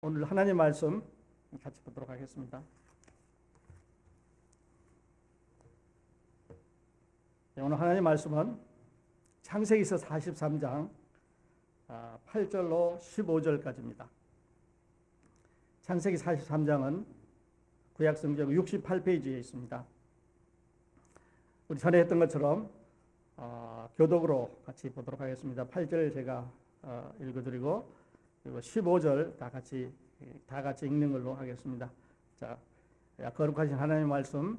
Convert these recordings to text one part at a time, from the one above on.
오늘 하나님 말씀 같이 보도록 하겠습니다. 오늘 하나님 말씀은 창세기서 43장 8절로 15절까지입니다. 창세기 43장은 구약성경 68페이지에 있습니다. 우리 전에 했던 것처럼 교독으로 같이 보도록 하겠습니다. 8절 제가 읽어드리고 그리고 15절 다 같이 읽는 걸로 하겠습니다. 자, 거룩하신 하나님의 말씀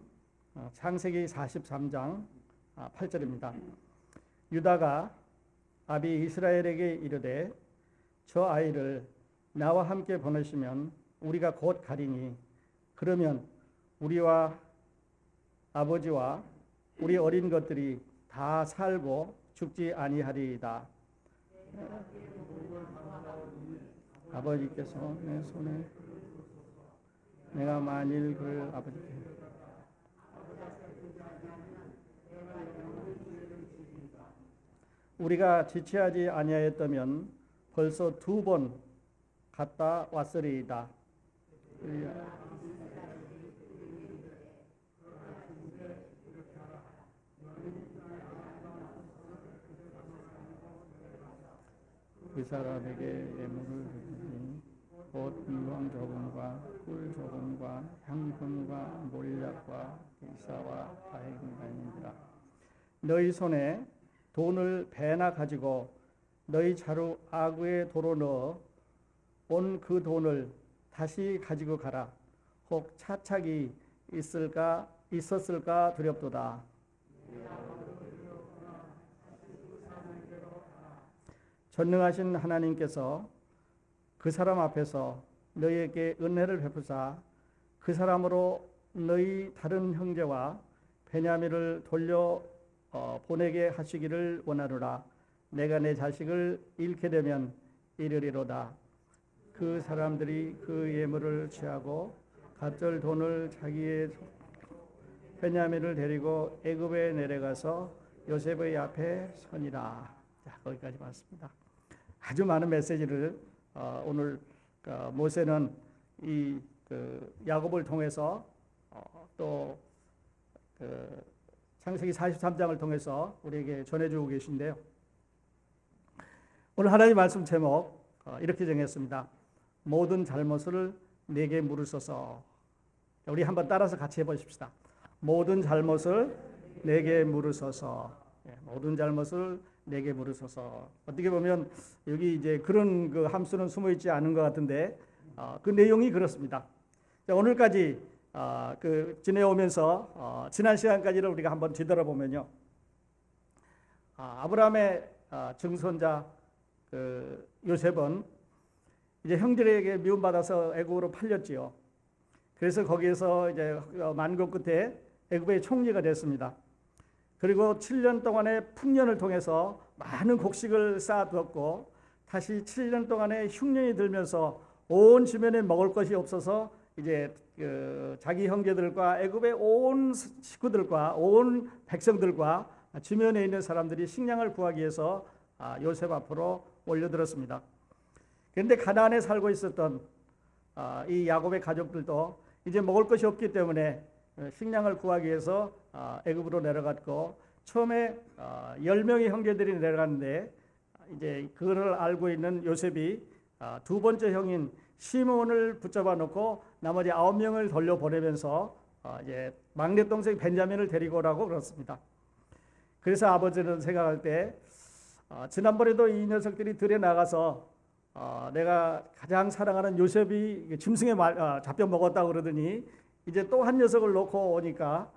창세기 43장 8절입니다. 유다가 아비 이스라엘에게 이르되 저 아이를 나와 함께 보내시면 우리가 곧 가리니 그러면 우리와 아버지와 우리 어린 것들이 다 살고 죽지 아니하리이다. 아버지께서 내 손에 내가 만일 그를 아버지께 우리가 지체하지 아니하였다면 벌써 2번 갔다 왔으리이다. 그 사람에게 예물을 드리니 곧 인왕 조금과 꿀 조금과 향품과 몰약과 기사와 다행이니라. 너희 손에 돈을 배나 가지고 너희 자루 아구에 도로 넣어 온 그 돈을 다시 가지고 가라. 혹 차착이 있었을까 두렵도다. 전능하신 하나님께서 그 사람 앞에서 너희에게 은혜를 베푸사 그 사람으로 너희 다른 형제와 베냐민을 돌려 보내게 하시기를 원하노라. 내가 내 자식을 잃게 되면 이르리로다. 그 사람들이 그 예물을 취하고 갑절 돈을 자기의 베냐민을 데리고 애굽에 내려가서 요셉의 앞에 서니라. 자, 거기까지 봤습니다. 아주 많은 메시지를 오늘 모세는 이 야곱을 통해서 또 창세기 43장을 통해서 우리에게 전해주고 계신데요. 오늘 하나님 말씀 제목 이렇게 정했습니다. 모든 잘못을 내게 물으소서. 우리 한번 따라서 같이 해보십시다. 모든 잘못을 내게 물으소서. 모든 잘못을 내게 물으소서. 어떻게 보면 여기 이제 그런 그 함수는 숨어 있지 않은 것 같은데 그 내용이 그렇습니다. 자, 오늘까지 지내오면서 지난 시간까지를 우리가 한번 뒤돌아보면요. 아브라함의 증손자 요셉은 이제 형들에게 미움받아서 애굽으로 팔렸지요. 그래서 거기에서 이제 만국 끝에 애굽의 총리가 됐습니다. 그리고 7년 동안의 풍년을 통해서 많은 곡식을 쌓아두었고 다시 7년 동안의 흉년이 들면서 온 주변에 먹을 것이 없어서 이제 자기 형제들과 애굽의 온 식구들과 온 백성들과 주변에 있는 사람들이 식량을 구하기 위해서 요셉 앞으로 몰려들었습니다. 그런데 가나안에 살고 있었던 이 야곱의 가족들도 이제 먹을 것이 없기 때문에 식량을 구하기 위해서 애굽으로 내려갔고 처음에 10명의 형제들이 내려갔는데 이제 그걸 알고 있는 요셉이 두 번째 형인 시몬을 붙잡아 놓고 나머지 9명을 돌려보내면서 이제 막내 동생 벤자민을 데리고 오라고 그렇습니다. 그래서 아버지는 생각할 때 지난번에도 이 녀석들이 들에 나가서 내가 가장 사랑하는 요셉이 짐승에 잡혀 먹었다고 그러더니 이제 또 한 녀석을 놓고 오니까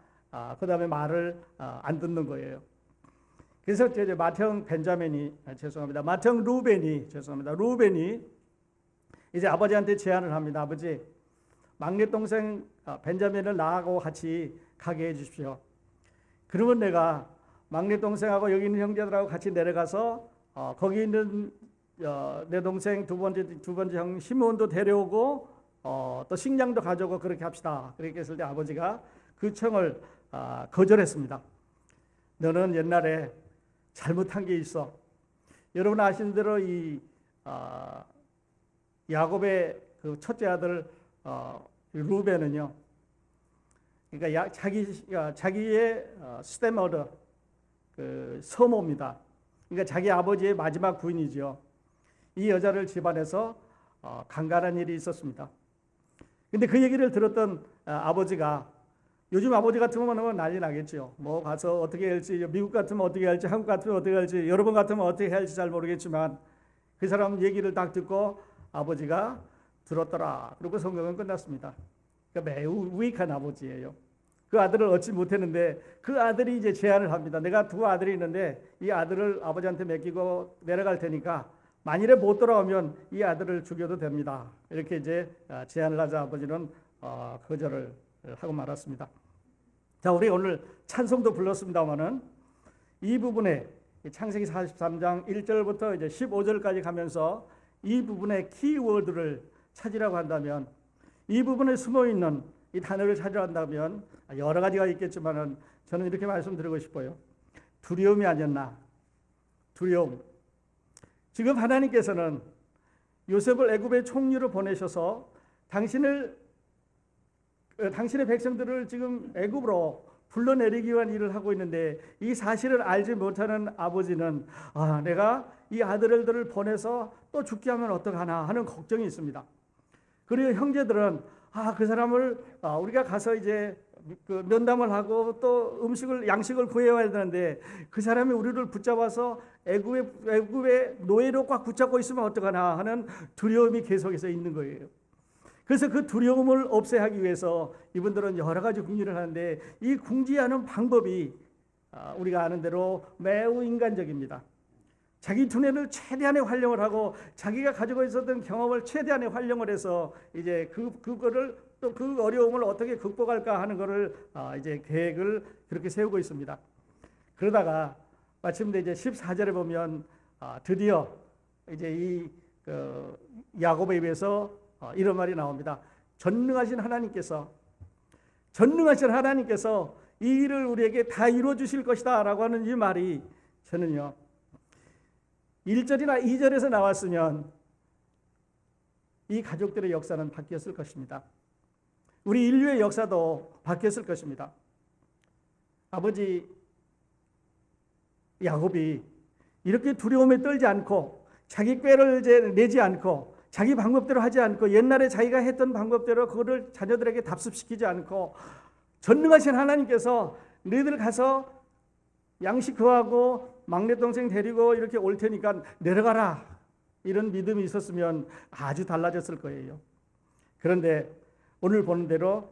그 다음에 말을 안 듣는 거예요. 그래서 이제 맏형 루벤이 이제 아버지한테 제안을 합니다. 아버지, 막내 동생 벤자민을 나하고 같이 가게 해주십시오. 그러면 내가 막내 동생하고 여기 있는 형제들하고 같이 내려가서 거기 있는 내 동생 두 번째 형 시몬도 데려오고 또 식량도 가져오고 그렇게 합시다. 그렇게 했을 때 아버지가 그 청을 거절했습니다. 너는 옛날에 잘못한 게 있어. 여러분 아시는 대로 이 야곱의 그 첫째 아들 루벤은요. 그러니까 자기의 스테머더 그 서모입니다. 그러니까 자기 아버지의 마지막 부인이죠. 이 여자를 집안에서 강간한 일이 있었습니다. 근데 그 얘기를 들었던 아버지가, 요즘 아버지 같으면 난리 나겠죠. 뭐 가서 어떻게 할지, 미국 같으면 어떻게 할지, 한국 같으면 어떻게 할지, 여러분 같으면 어떻게 할지 잘 모르겠지만 그 사람 얘기를 딱 듣고 아버지가 들었더라. 그리고 성경은 끝났습니다. 그러니까 매우 우익한 아버지예요. 그 아들을 얻지 못했는데 그 아들이 이제 제안을 합니다. 내가 두 아들이 있는데 이 아들을 아버지한테 맡기고 내려갈 테니까 만일에 못 돌아오면 이 아들을 죽여도 됩니다. 이렇게 이제 제안을 하자 아버지는 거절을 하고 말았습니다. 자, 우리 오늘 찬송도 불렀습니다만은 이 부분에 창세기 43장 1절부터 이제 15절까지 가면서 이 부분의 키워드를 찾으라고 한다면, 이 부분에 숨어 있는 이 단어를 찾으려 한다면 여러 가지가 있겠지만은 저는 이렇게 말씀드리고 싶어요. 두려움이 아니었나? 두려움. 지금 하나님께서는 요셉을 애굽의 총리로 보내셔서 당신의 백성들을 지금 애굽으로 불러내리기 위한 일을 하고 있는데 이 사실을 알지 못하는 아버지는 내가 이 아들들을 보내서 또 죽게 하면 어떡하나 하는 걱정이 있습니다. 그리고 형제들은 그 사람을 우리가 가서 이제 그 면담을 하고 또 양식을 구해와야 되는데 그 사람이 우리를 붙잡아서 애굽의 노예로 꽉 붙잡고 있으면 어떡하나 하는 두려움이 계속해서 있는 거예요. 그래서 그 두려움을 없애하기 위해서 이분들은 여러 가지 궁리를 하는데 이 궁지하는 방법이 우리가 아는 대로 매우 인간적입니다. 자기 두뇌를 최대한의 활용을 하고 자기가 가지고 있었던 경험을 최대한의 활용을 해서 이제 그거를 또 그 어려움을 어떻게 극복할까 하는 거를 이제 계획을 그렇게 세우고 있습니다. 그러다가 마침내 이제 14절에 보면 드디어 이제 이 야곱에 비해서 이런 말이 나옵니다. 전능하신 하나님께서 이 일을 우리에게 다 이루어 주실 것이다 라고 하는 이 말이 저는요 1절이나 2절에서 나왔으면 이 가족들의 역사는 바뀌었을 것입니다. 우리 인류의 역사도 바뀌었을 것입니다. 아버지 야곱이 이렇게 두려움에 떨지 않고 자기 꾀를 이제 내지 않고 자기 방법대로 하지 않고 옛날에 자기가 했던 방법대로 그거를 자녀들에게 답습시키지 않고 전능하신 하나님께서 너희들 가서 양식 구하고 막내 동생 데리고 이렇게 올 테니까 내려가라 이런 믿음이 있었으면 아주 달라졌을 거예요. 그런데 오늘 보는 대로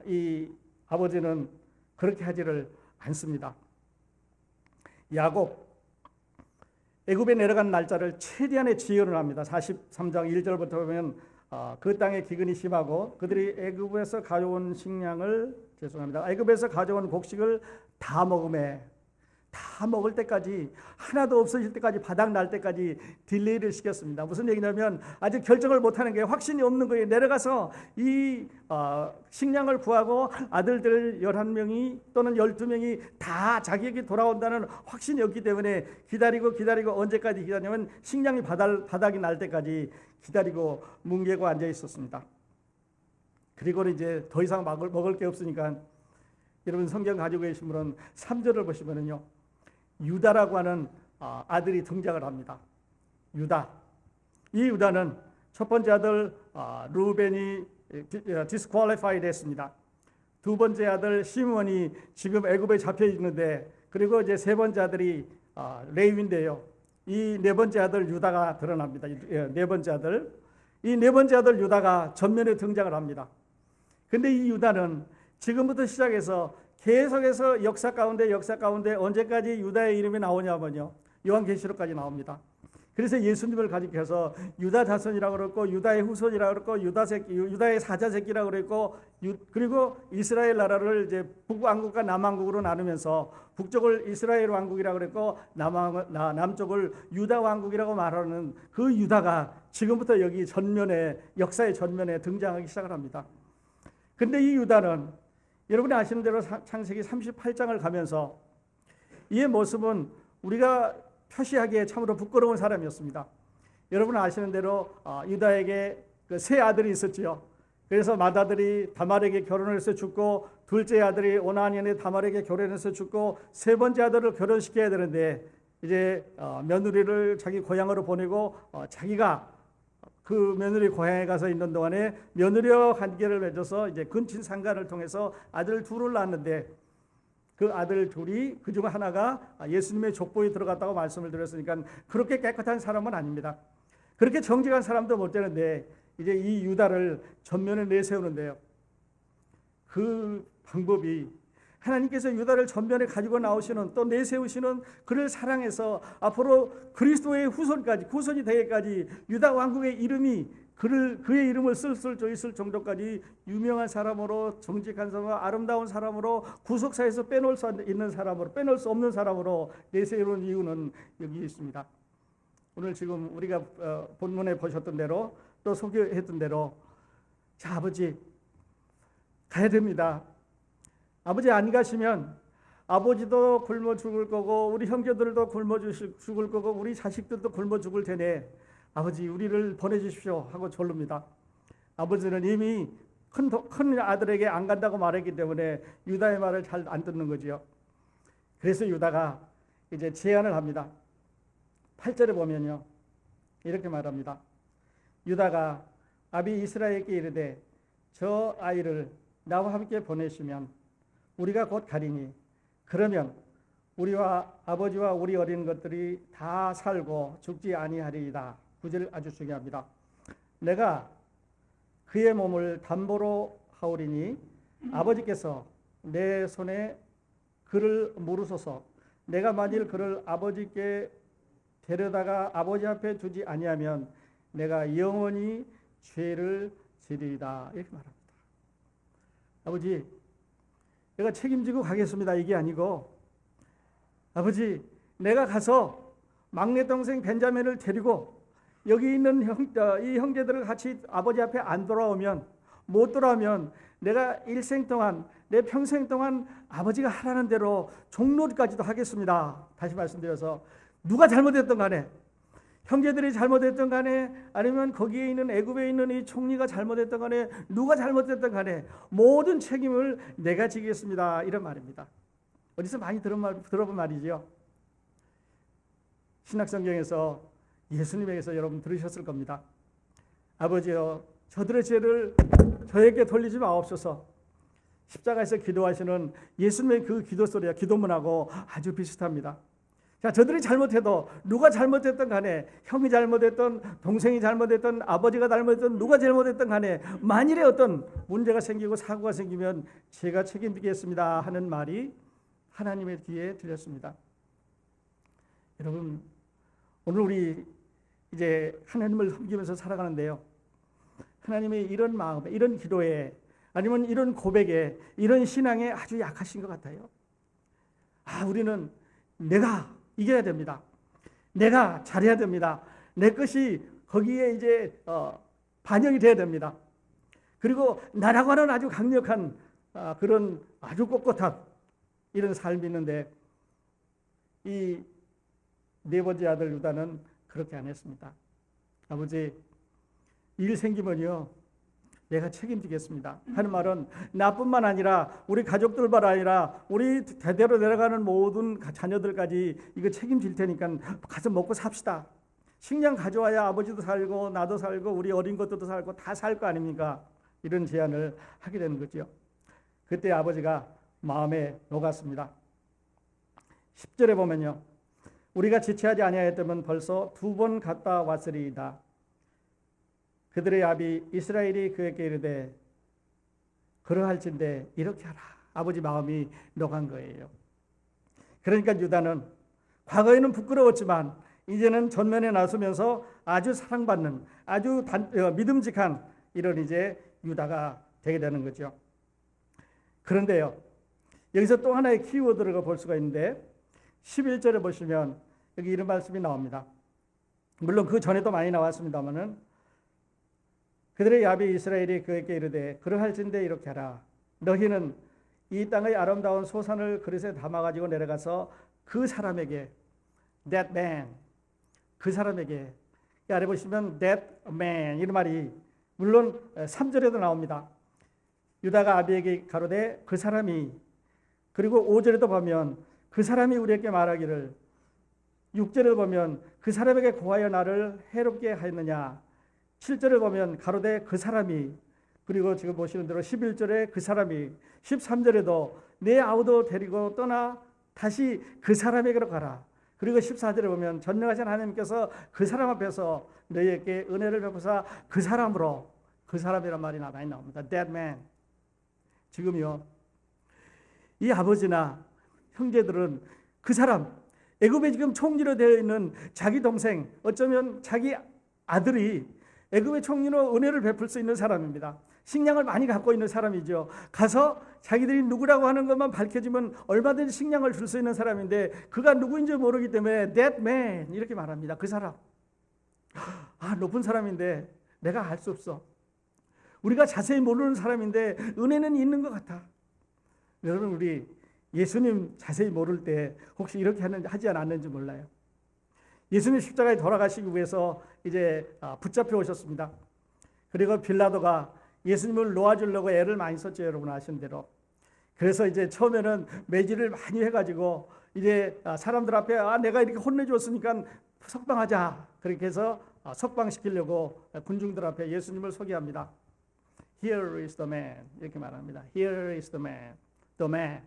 이 아버지는 그렇게 하지를 않습니다. 야곱 애굽에 내려간 날짜를 최대한의 지연을 합니다. 43장 1절부터 보면 그 땅에 기근이 심하고 그들이 애굽에서 가져온 애굽에서 가져온 곡식을 다 먹을 때까지 하나도 없어질 때까지 바닥 날 때까지 딜레이를 시켰습니다. 무슨 얘기냐면 아직 결정을 못하는 게 확신이 없는 거예요. 내려가서 이 식량을 구하고 아들들 11명이 또는 12명이 다 자기에게 돌아온다는 확신이 없기 때문에 기다리고 언제까지 기다리냐면 식량이 바닥이 날 때까지 기다리고 뭉개고 앉아 있었습니다. 그리고 이제 더 이상 먹을 게 없으니까 여러분 성경 가지고 계신 분은 3절을 보시면은요. 유다라고 하는 아들이 등장을 합니다. 유다. 이 유다는 첫 번째 아들 루벤이 디스퀄리파이 됐습니다. 두 번째 아들 시므온이 지금 애굽에 잡혀 있는데 그리고 이제 세 번째 아들이 레위인데요. 이 네 번째 아들 유다가 드러납니다. 네 번째 아들. 이 네 번째 아들 유다가 전면에 등장을 합니다. 근데 이 유다는 지금부터 시작해서 계속해서 역사 가운데 언제까지 유다의 이름이 나오냐면요. 요한계시록까지 나옵니다. 그래서 예수님을 가리켜서 유다 자손이라고 그랬고 유다의 후손이라고 그랬고 유다의 사자 새끼라고 그랬고 그리고 이스라엘 나라를 이제 북왕국과 남왕국으로 나누면서 북쪽을 이스라엘 왕국이라고 그랬고 남쪽을 유다 왕국이라고 말하는 그 유다가 지금부터 여기 역사의 전면에 등장하기 시작을 합니다. 근데 이 유다는 여러분이 아시는 대로 창세기 38장을 가면서 이의 모습은 우리가 표시하기에 참으로 부끄러운 사람이었습니다. 여러분 아시는 대로 유다에게 그 세 아들이 있었지요. 그래서 맏아들이 다말에게 결혼해서 죽고, 둘째 아들이 오나니의 다말에게 결혼해서 죽고, 세 번째 아들을 결혼시켜야 되는데 이제 며느리를 자기 고향으로 보내고 자기가 그 며느리 고향에 가서 있는 동안에 며느리와 관계를 맺어서 이제 근친 상간을 통해서 아들 둘을 낳았는데, 그 아들 둘이 그중 하나가 예수님의 족보에 들어갔다고 말씀을 드렸으니까 그렇게 깨끗한 사람은 아닙니다. 그렇게 정직한 사람도 못 되는데 이제 이 유다를 전면에 내세우는데요. 그 방법이 하나님께서 유다를 전면에 가지고 나오시는, 또 내세우시는, 그를 사랑해서 앞으로 그리스도의 후손이 되기까지 유다 왕국의 이름이 그의 이름을 있을 정도까지 유명한 사람으로, 정직한 사람으로, 아름다운 사람으로, 구속사에서 빼놓을 수 없는 사람으로 내세우는 이유는 여기 있습니다. 오늘 지금 우리가 본문에 보셨던 대로, 또 소개했던 대로, 자, 아버지 가야 됩니다. 아버지 안 가시면 아버지도 굶어 죽을 거고, 우리 형제들도 굶어 죽을 거고, 우리 자식들도 굶어 죽을 테네. 아버지 우리를 보내주십시오 하고 졸릅니다. 아버지는 이미 큰 아들에게 안 간다고 말했기 때문에 유다의 말을 잘 안 듣는 거지요. 그래서 유다가 이제 제안을 합니다. 8절에 보면요, 이렇게 말합니다. 유다가 아비 이스라엘에게 이르되 저 아이를 나와 함께 보내시면 우리가 곧 가리니 그러면 우리와 아버지와 우리 어린 것들이 다 살고 죽지 아니하리이다. 9절 아주 중요합니다. 내가 그의 몸을 담보로 하오리니 아버지께서 내 손에 그를 물으소서. 내가 만일 그를 아버지께 데려다가 아버지 앞에 두지 아니하면 내가 영원히 죄를 지리이다. 이렇게 말합니다. 아버지, 내가 책임지고 가겠습니다. 이게 아니고, 아버지, 내가 가서 막내 동생 벤자민을 데리고 여기 있는 이 형제들을 같이 아버지 앞에 안 돌아오면, 못 돌아오면 내가 일생 동안, 내 평생 동안 아버지가 하라는 대로 종로까지도 하겠습니다. 다시 말씀드려서, 누가 잘못했던 간에, 형제들이 잘못했던 간에, 아니면 거기에 있는 애굽에 있는 이 총리가 잘못했던 간에, 누가 잘못했던 간에 모든 책임을 내가 지겠습니다. 이런 말입니다. 어디서 많이 들어본 말이지요. 신약성경에서 예수님에게서 여러분 들으셨을 겁니다. 아버지여, 저들의 죄를 저에게 돌리지 마옵소서. 십자가에서 기도하시는 예수님의 그 기도 소리와 기도문하고 아주 비슷합니다. 자, 저들이 잘못해도, 누가 잘못했던 간에, 형이 잘못했던, 동생이 잘못했던, 아버지가 잘못했던, 누가 잘못했던 간에 만일에 어떤 문제가 생기고 사고가 생기면 제가 책임지겠습니다 하는 말이 하나님의 귀에 들렸습니다. 여러분, 오늘 우리 이제 하나님을 섬기면서 살아가는데요, 하나님의 이런 마음에, 이런 기도에, 아니면 이런 고백에, 이런 신앙에 아주 약하신 것 같아요. 우리는 내가 이겨야 됩니다. 내가 잘해야 됩니다. 내 것이 거기에 이제 반영이 돼야 됩니다. 그리고 나라고 하는 아주 강력한 그런 아주 꼿꼿한 이런 삶이 있는데, 이 네 번째 아들 유다는 그렇게 안 했습니다. 아버지, 일 생기면요 내가 책임지겠습니다 하는 말은 나뿐만 아니라 우리 가족들만 아니라 우리 대대로 내려가는 모든 자녀들까지 이거 책임질 테니까 가서 먹고 삽시다. 식량 가져와야 아버지도 살고 나도 살고 우리 어린 것들도 살고 다 살 거 아닙니까? 이런 제안을 하게 되는 거죠. 그때 아버지가 마음에 녹았습니다. 10절에 보면요, 우리가 지체하지 아니하였다면 벌써 2번 갔다 왔으리이다. 그들의 아비 이스라엘이 그에게 이르되 그러할진대 이렇게 하라. 아버지 마음이 녹은 거예요. 그러니까 유다는 과거에는 부끄러웠지만 이제는 전면에 나서면서 아주 사랑받는, 아주 믿음직한 이런 이제 유다가 되게 되는 거죠. 그런데요, 여기서 또 하나의 키워드를 볼 수가 있는데 11절에 보시면 여기 이런 말씀이 나옵니다. 물론 그 전에도 많이 나왔습니다만은, 그들의 아비 이스라엘이 그에게 이르되 그러할진대 이렇게 하라. 너희는 이 땅의 아름다운 소산을 그릇에 담아가지고 내려가서 그 사람에게, that man, 그 사람에게, 아래 보시면 that man 이런 말이 물론 3절에도 나옵니다. 유다가 아비에게 가로되 그 사람이, 그리고 5절에도 보면 그 사람이 우리에게 말하기를, 6절에 보면 그 사람에게 고하여 나를 해롭게 하였느냐, 7절에 보면 가로되 그 사람이, 그리고 지금 보시는 대로 11절에 그 사람이, 13절에도 내 아우도 데리고 떠나 다시 그 사람에게로 가라. 그리고 14절에 보면 전능하신 하나님께서 그 사람 앞에서 너희에게 은혜를 베푸사 그 사람으로, 그 사람이란 말이 많이 나옵니다. That man. 지금요, 이 아버지나 형제들은 그 사람, 애굽에 지금 총리로 되어 있는 자기 동생, 어쩌면 자기 아들이 애굽의 총리로 은혜를 베풀 수 있는 사람입니다. 식량을 많이 갖고 있는 사람이죠. 가서 자기들이 누구라고 하는 것만 밝혀지면 얼마든지 식량을 줄 수 있는 사람인데, 그가 누구인지 모르기 때문에 that man 이렇게 말합니다. 그 사람. 높은 사람인데 내가 알 수 없어. 우리가 자세히 모르는 사람인데 은혜는 있는 것 같아. 여러분, 우리 예수님 자세히 모를 때 혹시 이렇게 하지 않았는지 몰라요. 예수님 십자가에 돌아가시기 위해서 이제 붙잡혀 오셨습니다. 그리고 빌라도가 예수님을 놓아주려고 애를 많이 썼죠. 여러분 아시는 대로. 그래서 이제 처음에는 매질을 많이 해가지고 이제 사람들 앞에 내가 이렇게 혼내줬으니까 석방하자. 그렇게 해서 석방시키려고 군중들 앞에 예수님을 소개합니다. Here is the man. 이렇게 말합니다. Here is the man. The man.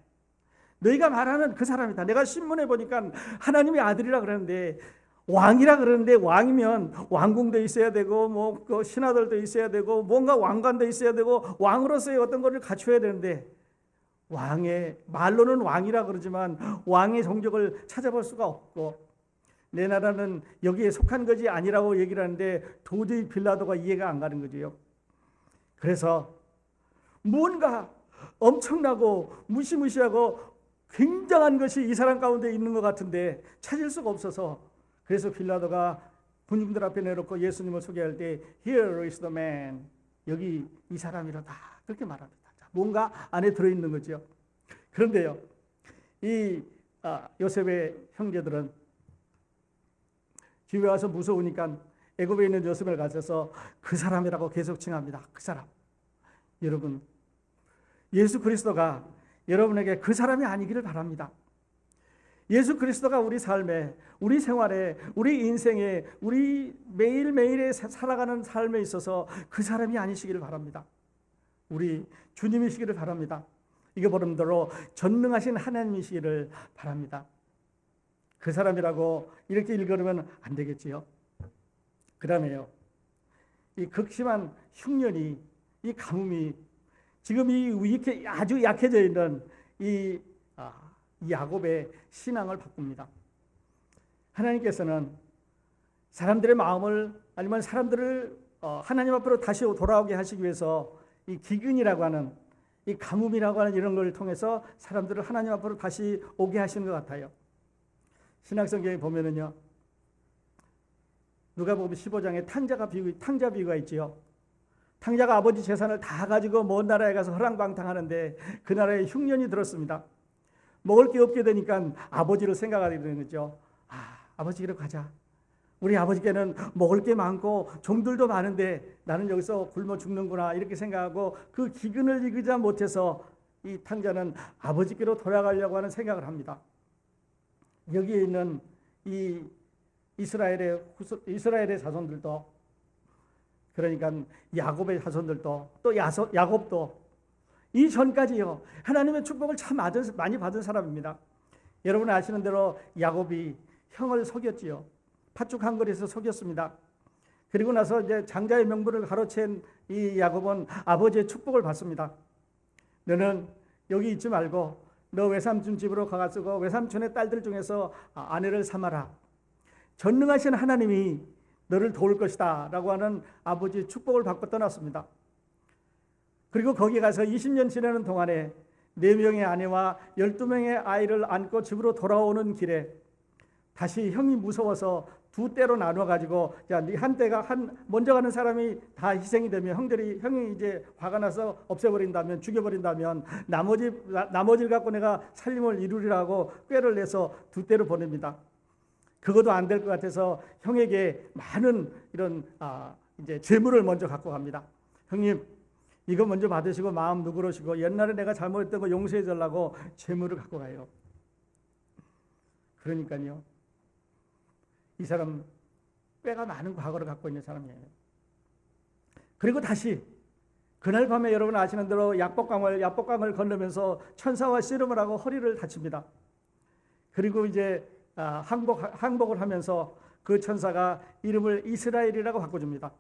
너희가 말하는 그 사람이다. 내가 신문에 보니까 하나님의 아들이라 그러는데, 왕이라 그러는데, 왕이면 왕궁도 있어야 되고 뭐 신하들도 있어야 되고 뭔가 왕관도 있어야 되고 왕으로서의 어떤 것을 갖춰야 되는데, 왕의 말로는 왕이라 그러지만 왕의 성적을 찾아볼 수가 없고, 내 나라는 여기에 속한 것이 아니라고 얘기를 하는데 도저히 빌라도가 이해가 안 가는 거지요. 그래서 뭔가 엄청나고 무시무시하고 굉장한 것이 이 사람 가운데 있는 것 같은데 찾을 수가 없어서, 그래서 빌라도가 군중들 앞에 내놓고 예수님을 소개할 때 Here is the man. 여기 이 사람이라다. 그렇게 말합니다. 뭔가 안에 들어있는 거죠. 그런데요, 이 요셉의 형제들은 집에 와서 무서우니까 애굽에 있는 요셉을 가져서 그 사람이라고 계속 칭합니다. 그 사람. 여러분, 예수 그리스도가 여러분에게 그 사람이 아니기를 바랍니다. 예수 그리스도가 우리 삶에, 우리 생활에, 우리 인생에, 우리 매일매일에 살아가는 삶에 있어서 그 사람이 아니시기를 바랍니다. 우리 주님이시기를 바랍니다. 이게 바로대로 전능하신 하나님이시기를 바랍니다. 그 사람이라고 이렇게 읽으면 안 되겠지요. 그 다음에요, 이 극심한 흉년이, 이 가뭄이 지금 이렇게 아주 약해져 있는 이 야곱의 신앙을 바꿉니다. 하나님께서는 사람들의 마음을, 아니면 사람들을 하나님 앞으로 다시 돌아오게 하시기 위해서 이 기근이라고 하는, 이 가뭄이라고 하는 이런 걸 통해서 사람들을 하나님 앞으로 다시 오게 하시는 것 같아요. 신약성경에 보면은요, 누가복음 15장에 탕자 비유가 있지요. 탕자가 아버지 재산을 다 가지고 먼 나라에 가서 허랑방탕하는데 그 나라에 흉년이 들었습니다. 먹을 게 없게 되니까 아버지를 생각하게 되는 거죠. 아버지께로 가자. 우리 아버지께는 먹을 게 많고 종들도 많은데 나는 여기서 굶어 죽는구나, 이렇게 생각하고 그 기근을 이기자 못해서 이 탕자는 아버지께로 돌아가려고 하는 생각을 합니다. 여기에 있는 이 이스라엘의 자손들도, 그러니까 야곱의 자손들도, 또 야곱도 이전까지요 하나님의 축복을 참 많이 받은 사람입니다. 여러분 아시는 대로 야곱이 형을 속였지요. 팥죽 한 그릇에서 속였습니다. 그리고 나서 이제 장자의 명분을 가로챈 이 야곱은 아버지의 축복을 받습니다. 너는 여기 있지 말고 너 외삼촌 집으로 가가지고 외삼촌의 딸들 중에서 아내를 삼아라. 전능하신 하나님이 너를 도울 것이다 라고 하는 아버지의 축복을 받고 떠났습니다. 그리고 거기 가서 20년 지내는 동안에 4명의 아내와 12명의 아이를 안고 집으로 돌아오는 길에 다시 형이 무서워서 2대로 나눠가지고, 자, 네 한 대가 먼저 가는 사람이 다 희생이 되면 형이 이제 화가 나서 없애버린다면, 죽여버린다면 나머지를 갖고 내가 살림을 이루리라고 꾀를 내서 2대로 보냅니다. 그것도 안 될 것 같아서 형에게 많은 이런 이제 재물을 먼저 갖고 갑니다. 형님 이거 먼저 받으시고 마음 누그러시고 옛날에 내가 잘못했던 거 용서해 달라고 재물을 갖고 가요. 그러니까요. 이 사람 꾀가 많은 과거를 갖고 있는 사람이에요. 그리고 다시 그날 밤에 여러분 아시는 대로 야복강을 건너면서 천사와 씨름을 하고 허리를 다칩니다. 그리고 이제 항복을 하면서 그 천사가 이름을 이스라엘이라고 바꿔줍니다.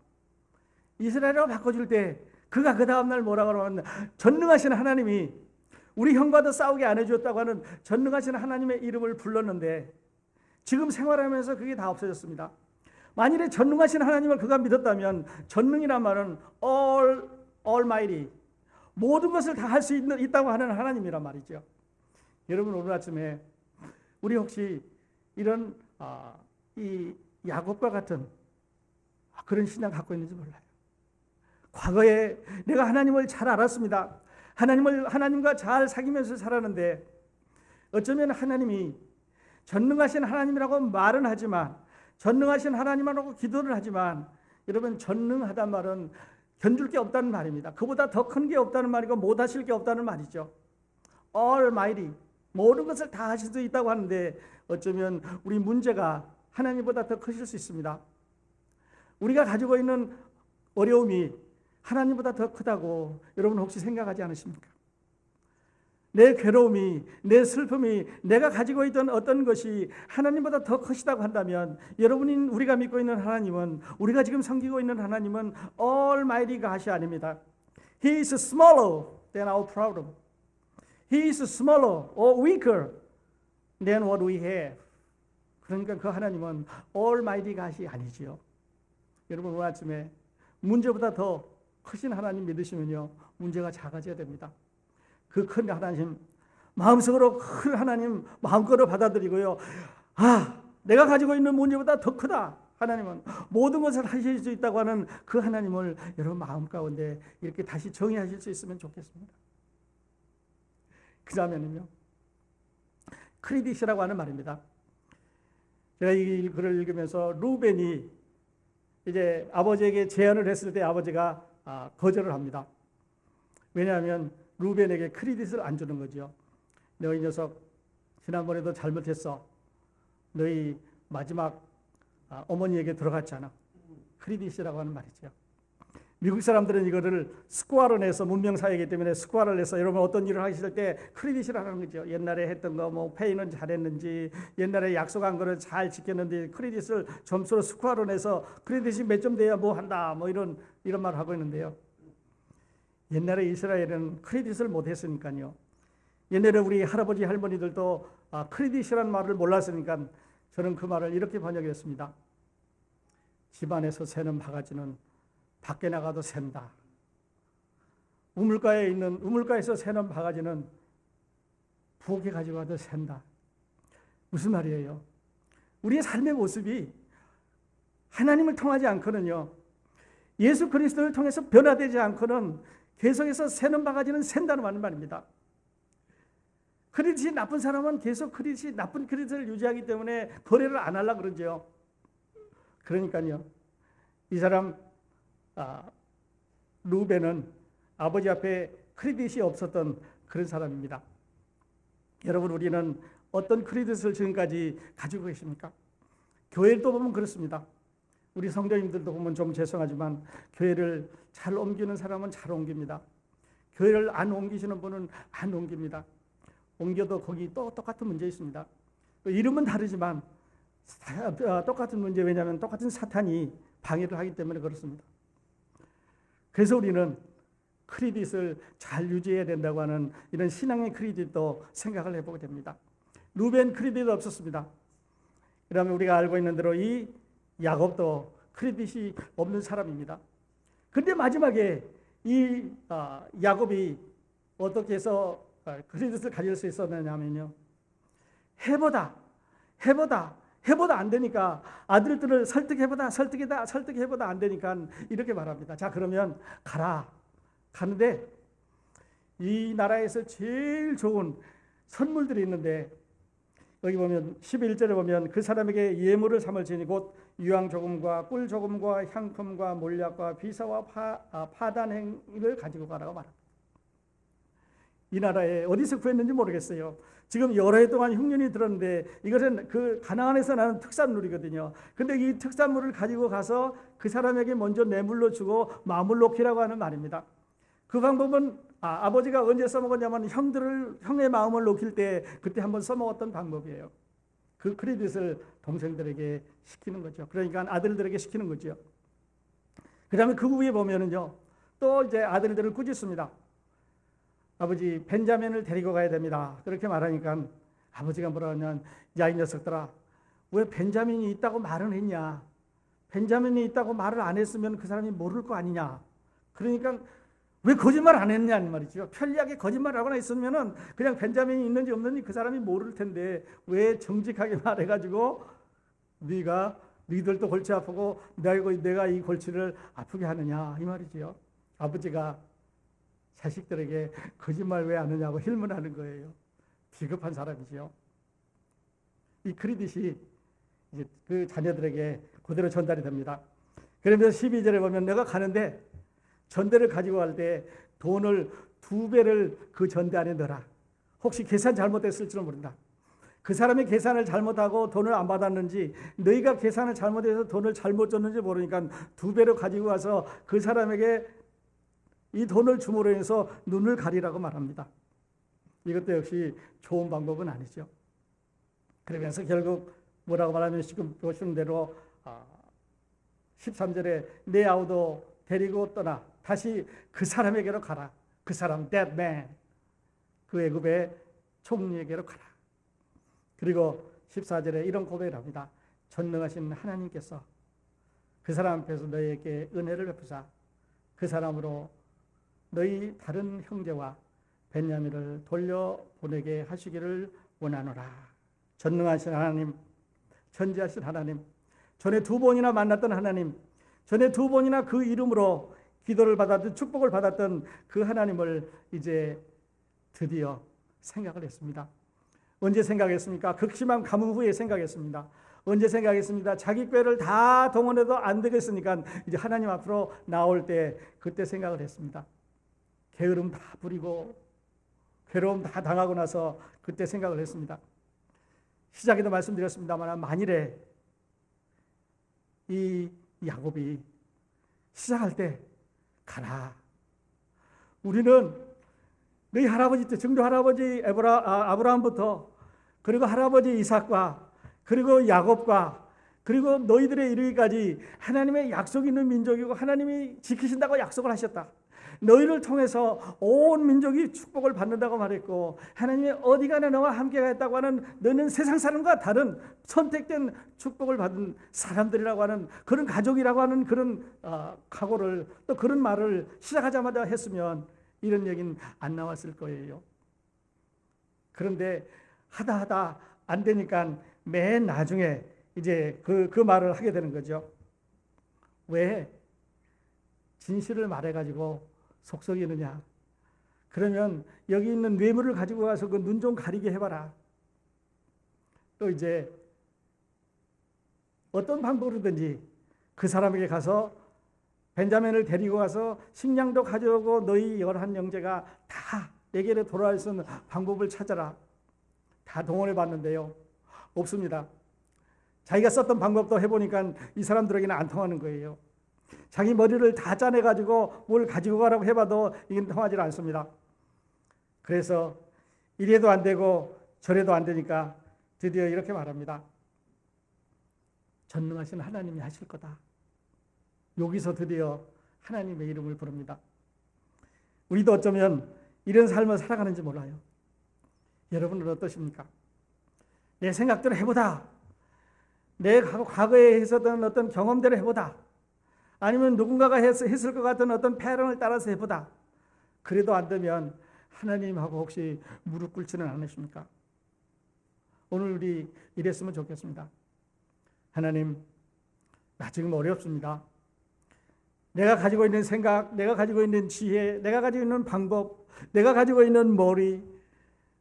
이스라엘이라고 바꿔줄 때 그가 그 다음날 뭐라고 하면 전능하신 하나님이 우리 형과도 싸우게 안 해주었다고 하는 전능하신 하나님의 이름을 불렀는데 지금 생활하면서 그게 다 없어졌습니다. 만일에 전능하신 하나님을 그가 믿었다면 전능이란 말은 Almighty 모든 것을 다 할 수 있다고 하는 하나님이란 말이죠. 여러분 오늘 아침에 우리 혹시 이런 이 야곱과 같은 그런 신앙 갖고 있는지 몰라요. 과거에 내가 하나님을 잘 알았습니다. 하나님과 잘 사귀면서 살았는데 어쩌면 하나님이 전능하신 하나님이라고 말은 하지만 전능하신 하나님이라고 기도를 하지만 여러분 전능하단 말은 견줄 게 없다는 말입니다. 그보다 더 큰 게 없다는 말이고 못하실 게 없다는 말이죠. Almighty 모든 것을 다 하실 수 있다고 하는데 어쩌면 우리 문제가 하나님보다 더 크실 수 있습니다. 우리가 가지고 있는 어려움이 하나님보다 더 크다고 여러분 혹시 생각하지 않으십니까? 내 괴로움이, 내 슬픔이, 내가 가지고 있던 어떤 것이 하나님보다 더 크시다고 한다면 우리가 믿고 있는 하나님은, 우리가 지금 섬기고 있는 하나님은 Almighty God이 아닙니다. He is smaller than our problem. He is smaller or weaker than what we have. 그러니까 그 하나님은 Almighty God이 아니지요. 여러분 오늘 아침에 문제보다 더 크신 하나님 믿으시면요 문제가 작아져야 됩니다. 그 큰 하나님 마음속으로 큰 하나님 마음껏 받아들이고요. 내가 가지고 있는 문제보다 더 크다. 하나님은 모든 것을 하실 수 있다고 하는 그 하나님을 여러분 마음 가운데 이렇게 다시 정의하실 수 있으면 좋겠습니다. 그 다음에는요 크레딧이라고 하는 말입니다. 제가 이 글을 읽으면서 루벤이 이제 아버지에게 제안을 했을 때 아버지가 거절을 합니다. 왜냐하면 루벤에게 크레딧을 안 주는 거죠. 너희 녀석 지난번에도 잘못했어. 너희 마지막 어머니에게 들어갔잖아. 크레딧이라고 하는 말이죠. 미국 사람들은 이거를 스코어로 내서 문명사회이기 때문에 스코어를 내서 여러분 어떤 일을 하실 때 크레딧이라는 거죠. 옛날에 했던 거 뭐 페이는 잘했는지 옛날에 약속한 거를 잘 지켰는지 크레딧을 점수로 스코어로 내서 크레딧이 몇 점 돼야 뭐 한다 뭐 이런 말 하고 있는데요. 옛날에 이스라엘은 크레딧을 못 했으니까요. 옛날에 우리 할아버지 할머니들도 크레딧이라는 말을 몰랐으니까 저는 그 말을 이렇게 번역했습니다. 집안에서 새는 바가지는 밖에 나가도 샌다. 우물가에서 새는 바가지는 부엌에 가지고 와도 샌다. 무슨 말이에요? 우리의 삶의 모습이 하나님을 통하지 않고는요. 예수 그리스도를 통해서 변화되지 않고는 계속해서 새는 바가지는 샌다는 말입니다. 크레딧이 나쁜 사람은 계속 나쁜 크레딧을 유지하기 때문에 거래를 안 하려고 그러죠. 그러니까요. 이 사람 루벤은 아버지 앞에 크레딧이 없었던 그런 사람입니다. 여러분 우리는 어떤 크레딧을 지금까지 가지고 계십니까? 교회를 또 보면 그렇습니다. 우리 성도님들도 보면 좀 죄송하지만 교회를 잘 옮기는 사람은 잘 옮깁니다. 교회를 안 옮기시는 분은 안 옮깁니다. 옮겨도 거기 또 똑같은 문제 있습니다. 이름은 다르지만 똑같은 문제. 왜냐하면 똑같은 사탄이 방해를 하기 때문에 그렇습니다. 그래서 우리는 크레딧을 잘 유지해야 된다고 하는 이런 신앙의 크레딧도 생각을 해보게 됩니다. 루벤 크레딧 없었습니다. 그다음에 우리가 알고 있는 대로 이 야곱도 크레딧이 없는 사람입니다. 그런데 마지막에 이 야곱이 어떻게 해서 크레딧을 가질 수 있었느냐면요. 해보다 안 되니까 아들들을 설득해보다 안 되니까 이렇게 말합니다. 자 그러면 가라. 가는데 이 나라에서 제일 좋은 선물들이 있는데 여기 보면 11절에 보면 그 사람에게 예물을 삼을지니 곧 유황 조금과 꿀 조금과 향품과 몰약과 비사와 파단 행위를 가지고 가라고 말합니다. 이 나라에 어디서 구했는지 모르겠어요. 지금 여러 해 동안 흉년이 들었는데 이것은 그 가나안에서 나는 특산물이거든요. 근데 이 특산물을 가지고 가서 그 사람에게 먼저 뇌물로 주고 마음을 놓기라고 하는 말입니다. 그 방법은 아버지가 언제 써먹었냐면 형의 마음을 놓길 때 그때 한번 써먹었던 방법이에요. 그 크레딧을 동생들에게 시키는 거죠. 그러니까 아들들에게 시키는 거죠. 그 다음에 그 후에 보면은요, 또 이제 아들들을 꾸짖습니다. 아버지, 벤자민을 데리고 가야 됩니다. 그렇게 말하니까 아버지가 뭐라 하냐면, 야, 이 녀석들아, 왜 벤자민이 있다고 말은 했냐? 벤자민이 있다고 말을 안 했으면 그 사람이 모를 거 아니냐? 그러니까 왜 거짓말 안 했냐는 말이죠. 편리하게 거짓말 하거나 있으면은 그냥 벤자민이 있는지 없는지 그 사람이 모를 텐데 왜 정직하게 말해가지고 너희들도 골치 아프고 내가 이 골치를 아프게 하느냐 이 말이죠. 아버지가 자식들에게 거짓말 왜 안 하냐고 힐문하는 거예요. 비겁한 사람이죠. 이 크레딧이 이제 그 자녀들에게 그대로 전달이 됩니다. 그러면서 12절에 보면 내가 가는데 전대를 가지고 갈 때 돈을 2배를 그 전대 안에 넣어라. 혹시 계산 잘못했을지도 모른다. 그 사람이 계산을 잘못하고 돈을 안 받았는지 너희가 계산을 잘못해서 돈을 잘못 줬는지 모르니까 2배로 가지고 와서 그 사람에게 이 돈을 줌으로 해서 눈을 가리라고 말합니다. 이것도 역시 좋은 방법은 아니죠. 그러면서 결국 뭐라고 말하면 지금 보시는 대로 13절에 내 아우도 데리고 떠나 다시 그 사람에게로 가라. 그 사람, that man. 그 애굽의 총리에게로 가라. 그리고 14절에 이런 고백을 합니다. 전능하신 하나님께서 그 사람 앞에서 너희에게 은혜를 베푸사 그 사람으로 너희 다른 형제와 벤야민을 돌려보내게 하시기를 원하노라. 전능하신 하나님, 전지하신 하나님, 전에 2번이나 만났던 하나님, 전에 2번이나 그 이름으로 기도를 받았던 축복을 받았던 그 하나님을 이제 드디어 생각을 했습니다. 언제 생각했습니까? 극심한 가뭄 후에 생각했습니다. 언제 생각했습니다? 자기 꾀를 다 동원해도 안 되겠으니까 이제 하나님 앞으로 나올 때 그때 생각을 했습니다. 게으름 다 부리고 괴로움 다 당하고 나서 그때 생각을 했습니다. 시작에도 말씀드렸습니다만 만일에 이 야곱이 시작할 때 가라. 우리는 너희 할아버지 때 증조 할아버지 아브라함부터 그리고 할아버지 이삭과 그리고 야곱과 그리고 너희들의 이르기까지 하나님의 약속이 있는 민족이고 하나님이 지키신다고 약속을 하셨다. 너희를 통해서 온 민족이 축복을 받는다고 말했고 하나님이 어디 가나 너와 함께 가겠다고 하는 너는 세상 사람과 다른 선택된 축복을 받은 사람들이라고 하는 그런 가족이라고 하는 그런 각오를 또 그런 말을 시작하자마자 했으면 이런 얘기는 안 나왔을 거예요. 그런데 하다 안 되니까 맨 나중에 이제 그 말을 하게 되는 거죠. 왜 진실을 말해가지고 속썩이느냐? 그러면 여기 있는 뇌물을 가지고 가서 그 눈 좀 가리게 해봐라. 또 이제 어떤 방법으로든지 그 사람에게 가서 벤자민을 데리고 가서 식량도 가져오고 너희 11 형제가 다 내게로 돌아올 수 있는 방법을 찾아라. 다 동원해 봤는데요. 없습니다. 자기가 썼던 방법도 해보니까 이 사람들에게는 안 통하는 거예요. 자기 머리를 다 짜내가지고 뭘 가지고 가라고 해봐도 이게 통하지 않습니다. 그래서 이래도 안 되고 저래도 안 되니까 드디어 이렇게 말합니다. 전능하신 하나님이 하실 거다. 여기서 드디어 하나님의 이름을 부릅니다. 우리도 어쩌면 이런 삶을 살아가는지 몰라요. 여러분은 어떠십니까? 내 생각대로 해보다. 내 과거에 했었던 어떤 경험대로 해보다. 아니면 누군가가 했을 것 같은 어떤 패런을 따라서 해보다. 그래도 안 되면 하나님하고 혹시 무릎 꿇지는 않으십니까? 오늘 우리 이랬으면 좋겠습니다. 하나님, 나 지금 어렵습니다. 내가 가지고 있는 생각, 내가 가지고 있는 지혜, 내가 가지고 있는 방법, 내가 가지고 있는 머리,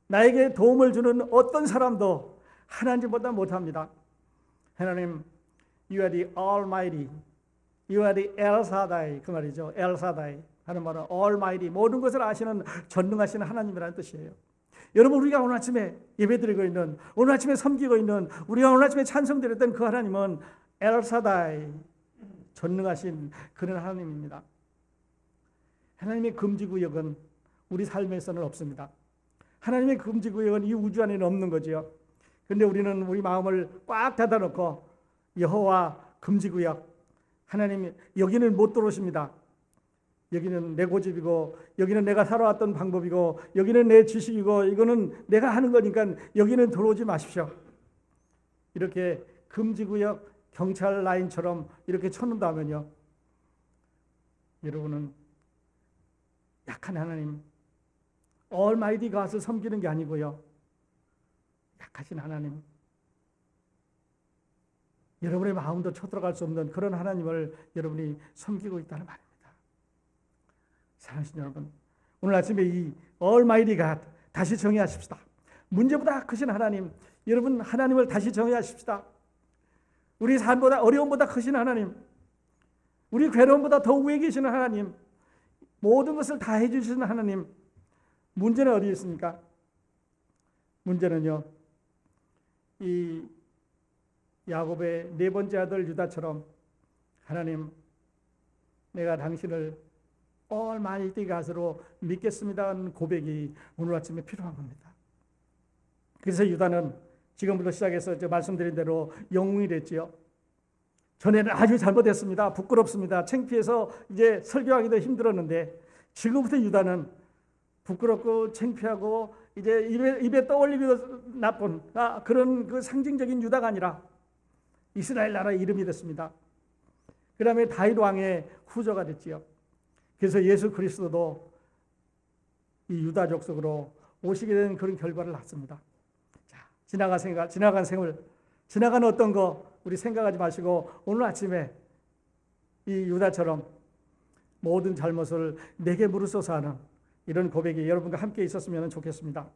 나에게 도움을 주는 어떤 사람도 하나님보다 못합니다. 하나님, You are the Almighty. You are the El Shaddai. 그 말이죠. El Shaddai 하는 말은 Almighty, 모든 것을 아시는 전능하신 하나님이라는 뜻이에요. 여러분, 우리가 오늘 아침에 예배드리고 있는, 오늘 아침에 섬기고 있는, 우리가 오늘 아침에 찬송드렸던 그 하나님은 El Shaddai, 전능하신 그런 하나님입니다. 하나님의 금지구역은 우리 삶에서는 없습니다. 하나님의 금지구역은 이 우주 안에는 없는 거지요. 그런데 우리는 우리 마음을 꽉 닫아놓고 여호와 금지구역, 하나님 여기는 못 들어오십니다. 여기는 내 고집이고, 여기는 내가 살아왔던 방법이고, 여기는 내 지식이고, 이거는 내가 하는 거니까 여기는 들어오지 마십시오. 이렇게 금지구역 경찰 라인처럼 이렇게 쳐놓는다면요, 여러분은 약한 하나님, Almighty God을 섬기는 게 아니고요, 약하신 하나님, 여러분의 마음도 쳐들어갈 수 없는 그런 하나님을 여러분이 섬기고 있다는 말입니다. 사랑하신 여러분, 오늘 아침에 이 Almighty God 다시 정의하십시다. 문제보다 크신 하나님, 여러분 하나님을 다시 정의하십시다. 우리 삶보다, 어려움보다 크신 하나님, 우리 괴로움보다 더 위에 계시는 하나님, 모든 것을 다 해주시는 하나님. 문제는 어디 있습니까? 문제는요, 이 야곱의 네 번째 아들 유다처럼 하나님, 내가 당신을 Almighty God으로 믿겠습니다 하는 고백이 오늘 아침에 필요한 겁니다. 그래서 유다는 지금부터 시작해서 말씀드린 대로 영웅이 됐지요. 전에는 아주 잘못했습니다. 부끄럽습니다. 창피해서 이제 설교하기도 힘들었는데, 지금부터 유다는 부끄럽고 창피하고 이제 입에 떠올리기도 나쁜 그런 그 상징적인 유다가 아니라 이스라엘 나라의 이름이 됐습니다. 그 다음에 다윗 왕의 후조가 됐지요. 그래서 예수 그리스도도 이 유다 족속으로 오시게 된 그런 결과를 낳습니다. 자, 지나간 생활, 지나간 어떤 거 우리 생각하지 마시고 오늘 아침에 이 유다처럼 모든 잘못을 내게 물으소서 하는 이런 고백이 여러분과 함께 있었으면 좋겠습니다.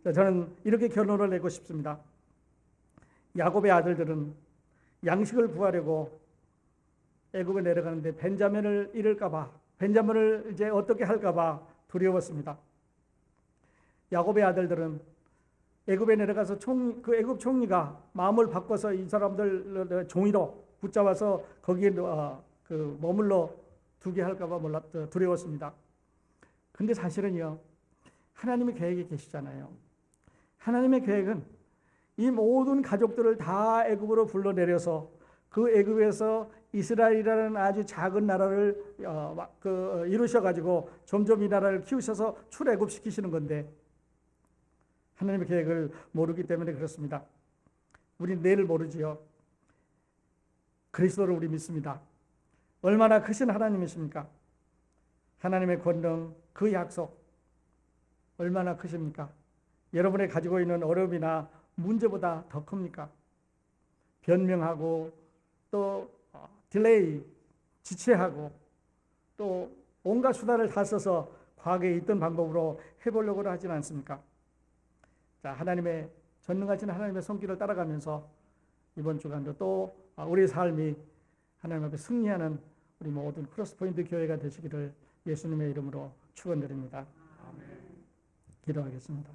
자, 저는 이렇게 결론을 내고 싶습니다. 야곱의 아들들은 양식을 구하려고 애굽에 내려가는데 벤자민을 잃을까봐, 벤자민을 이제 어떻게 할까봐 두려웠습니다. 야곱의 아들들은 애굽에 내려가서 그 애굽 총리가 마음을 바꿔서 이 사람들 종이로 붙잡아서 거기에 머물러 두게 할까봐 두려웠습니다. 근데 사실은요, 하나님의 계획이 계시잖아요. 하나님의 계획은 이 모든 가족들을 다 애굽으로 불러내려서 그 애굽에서 이스라엘이라는 아주 작은 나라를 이루셔가지고 점점 이 나라를 키우셔서 출애굽시키시는 건데, 하나님의 계획을 모르기 때문에 그렇습니다. 우리 내일 모르지요. 그리스도를 우리 믿습니다. 얼마나 크신 하나님이십니까? 하나님의 권능, 그 약속 얼마나 크십니까? 여러분이 가지고 있는 어려움이나 문제보다 더 큽니까? 변명하고 또 딜레이, 지체하고 또 온갖 수단을 다 써서 과거에 있던 방법으로 해보려고 하지는 않습니까? 자, 하나님의 전능하신 하나님의 손길을 따라가면서 이번 주간도 또 우리 삶이 하나님 앞에 승리하는 우리 모든 크로스포인트 교회가 되시기를 예수님의 이름으로 축원드립니다. 기도하겠습니다.